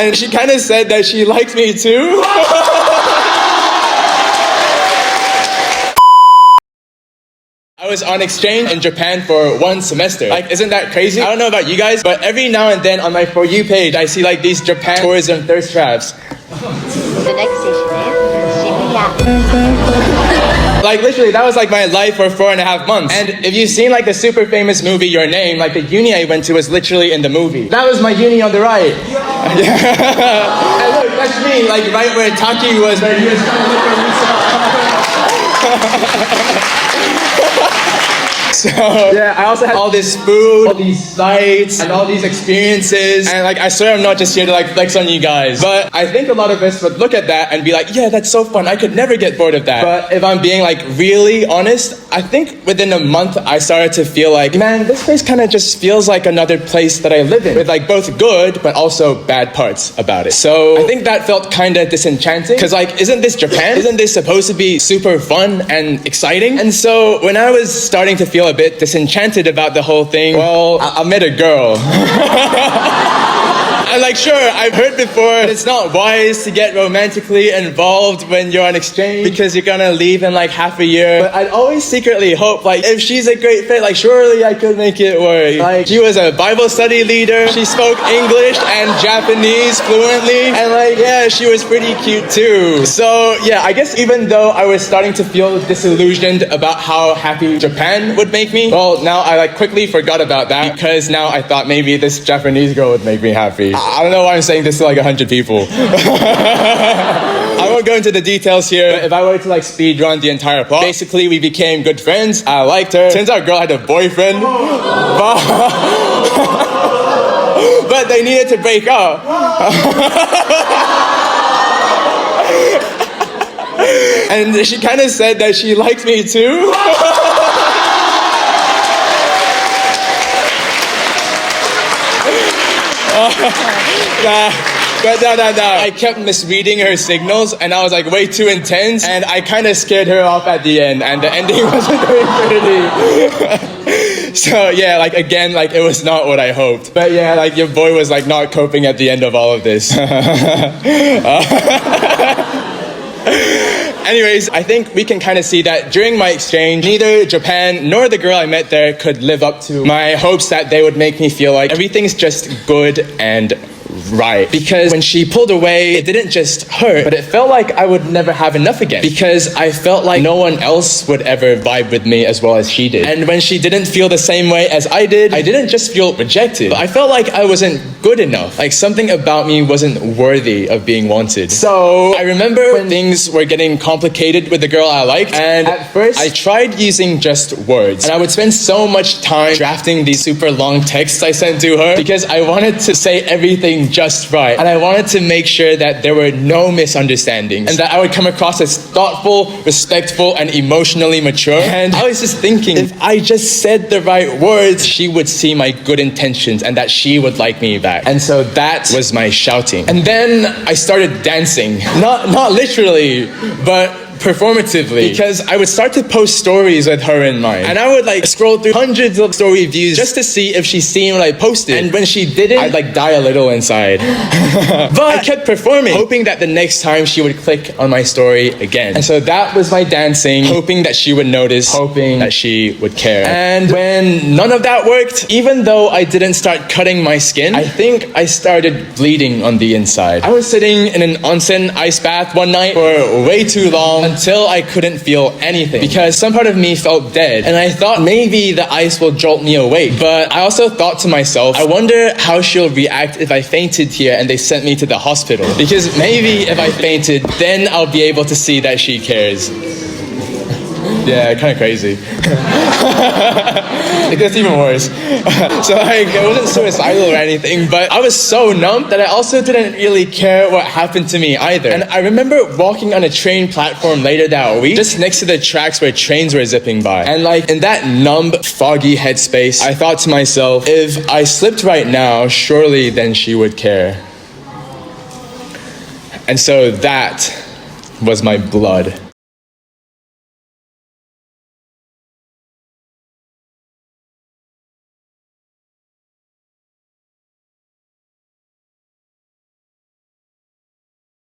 And she kind of said that she liked me too. I was on exchange in Japan for 1 semester. Like, isn't that crazy? I don't know about you guys, but every now and then on my For You page, I see like these Japan tourism thirst traps. The next station is Shibuya. Like, literally, that was like my life for 4.5 months. And if you've seen like the super famous movie Your Name, like the uni I went to was literally in the movie. That was my uni on the right. Yeah. And look, that's me, like right where Taki was, where he was trying to look for Lisa. So, yeah, I also had all this food, all these sights, and all these experiences. And like, I swear I'm not just here to like flex on you guys. But I think a lot of us would look at that and be like, yeah, that's so fun. I could never get bored of that. But if I'm being like really honest, I think within a month, I started to feel like, man, this place kind of just feels like another place that I live in. With like both good, but also bad parts about it. So I think that felt kind of disenchanting. Because like, isn't this Japan? Isn't this supposed to be super fun and exciting? And so when I was starting to feel a bit disenchanted about the whole thing, well, I met a girl. And like, sure, I've heard before it's not wise to get romantically involved when you're on exchange because you're gonna leave in like half a year. But I'd always secretly hope, like, if she's a great fit, like, surely I could make it work. Like, she was a Bible study leader. She spoke English and Japanese fluently. And like, yeah, she was pretty cute too. So yeah, I guess even though I was starting to feel disillusioned about how happy Japan would make me, well, now I like quickly forgot about that because now I thought maybe this Japanese girl would make me happy. I don't know why I'm saying this to like 100 people. I won't go into the details here, but if I were to like speed run the entire plot, basically we became good friends. I liked her. Turns out girl had a boyfriend. But they needed to break up. And she kind of said that she liked me too. No. I kept misreading her signals and I was like way too intense and I kind of scared her off at the end and the ending wasn't very pretty. So yeah, like again, like it was not what I hoped. But yeah, like your boy was like not coping at the end of all of this. Anyways, I think we can kind of see that during my exchange, neither Japan nor the girl I met there could live up to my hopes that they would make me feel like everything's just good and right. Because when she pulled away, it didn't just hurt, but it felt like I would never have enough again. Because I felt like no one else would ever vibe with me as well as she did. And when she didn't feel the same way as I didn't just feel rejected. I felt like I wasn't good enough. Like something about me wasn't worthy of being wanted. So I remember when things were getting complicated with the girl I liked, and at first I tried using just words. And I would spend so much time drafting these super long texts I sent to her because I wanted to say everything just right. And I wanted to make sure that there were no misunderstandings and that I would come across as thoughtful, respectful, and emotionally mature. And I was just thinking, if I just said the right words, she would see my good intentions and that she would like me back. And so that was my shouting. And then I started dancing. Not literally, but performatively, because I would start to post stories with her in mind, and I would like scroll through hundreds of story views just to see if she seen what I posted, and when she didn't, I'd like die a little inside. But I kept performing, hoping that the next time she would click on my story again. And so that was my dancing, hoping that she would notice, hoping that she would care. And when none of that worked, even though I didn't start cutting my skin, I think I started bleeding on the inside. I was sitting in an onsen ice bath one night for way too long until I couldn't feel anything because some part of me felt dead, and I thought maybe the ice will jolt me awake. But I also thought to myself, I wonder how she'll react if I fainted here and they sent me to the hospital, because maybe if I fainted, then I'll be able to see that she cares. Yeah, kind of crazy. It gets even worse. So like, it wasn't suicidal or anything, but I was so numb that I also didn't really care what happened to me either. And I remember walking on a train platform later that week, just next to the tracks where trains were zipping by. And like, in that numb, foggy headspace, I thought to myself, if I slipped right now, surely then she would care. And so that was my blood.